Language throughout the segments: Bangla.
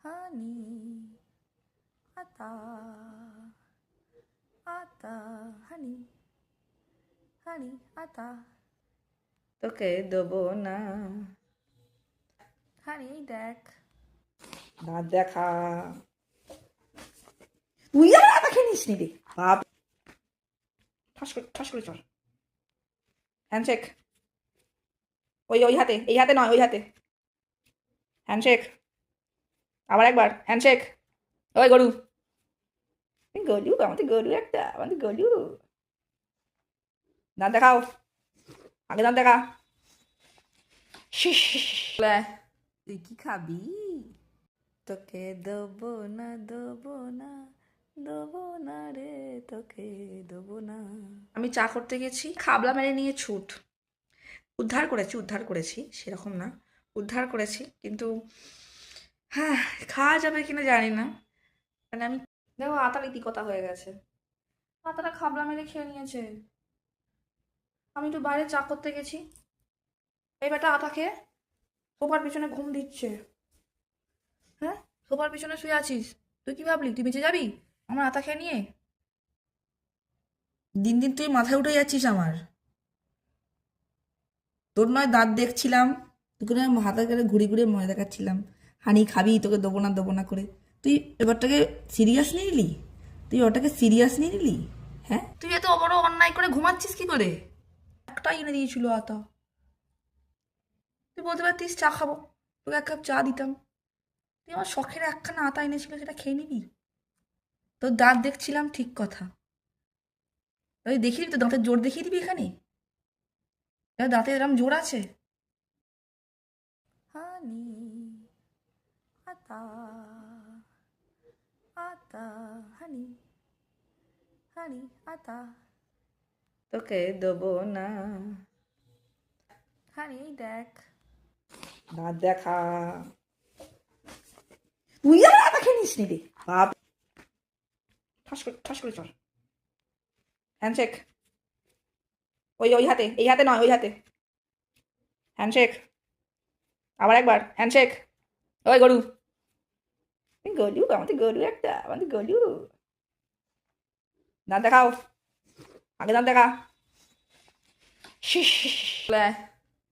honey, आता आता honey, honey, आता তোকে দেবো না honey, দেখ দাঁত দেখা তুই আর আটা খেয়ে নিস নি রে বাপ ঠাস করে চল হ্যান্ডশেক ওই হাতে এই হাতে নয় ওই হাতে হ্যান্ডশেক আবার একবার হ্যান্ডশেক ওই গরু গলু আমাদের গরু একটা আমাদের গলু দাঁত দেখাও আগে দাঁত দেখা তুই কি খাবি তোকে দেবো না দেবো না দেবো না রে তোকে দেবো না আমি চা করতে গেছি খাবলা মেরে নিয়ে ছুট উদ্ধার করেছি সেরকম না উদ্ধার করেছি কিন্তু হ্যাঁ খাওয়া যাবে কিনা জানি না মানে আমি দেখো আটার কথা হয়ে গেছে আটাটা খাবলা মেরে খেয়ে নিয়েছে আমি একটু বাইরে চা করতে গেছি এই বেটা আটা খেয়ে সোফার পিছনে ঘুম দিচ্ছে হ্যাঁ সোফার পিছনে শুয়ে আছিস তুই কি ভাবলি তুই বেঁচে যাবি আমার আটা খেয়ে নিয়ে দিন দিন তুই মাথায় উঠে যাচ্ছিস আমার তোর নয় দাঁত দেখছিলাম তোকে নয় হাতে করে ঘুরে ঘুরে মজা দেখাচ্ছিলাম হানি খাবি তোকে দেবো না করে তুই এবারটাকে সিরিয়াস নিয়ে নিলি হ্যাঁ তুই এত বড় অন্যায় করে ঘুমাচ্ছিস কি করে একটা এনে দিয়েছিল আতা তুই বলতে পারতিস চা খাবো তোকে এক কাপ চা দিতাম তুই আমার শখের একখানা আতা এনেছিল সেটা খেয়ে নিবি তোর দাঁত দেখছিলাম ঠিক কথা তুই দেখিয়ে দিবি তো দাঁতের জোর দেখিয়ে দিবি এখানে দাঁতে এরম জোর আছে হানি আতা आता হানি হানি आता তোকে দেবো না হানি দেখ দাঁত দেখা তুই আর আটা খেয়ে নিস নি রে বাপ ঠাস করে চল হ্যান্ডশেক ওই হাতে এই হাতে নয় ওই হাতে হ্যান্ডশেক আবার একবার হ্যান্ডশেক ওই গরু গলু আমাদের গরু একটা আমাদের গলু দাঁত দেখাও আগে দাঁত দেখা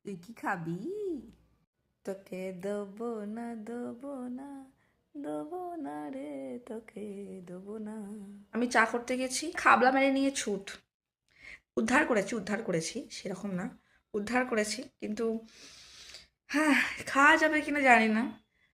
তুই কি খাবি তোকে দেবো না দেবো না দেবো না রে তোকে দেবো না আমি চা করতে গেছি খাবলা মেরে নিয়ে ছুট উদ্ধার করেছি সেরকম না উদ্ধার করেছি কিন্তু হ্যাঁ খাওয়া যাবে কিনা জানি না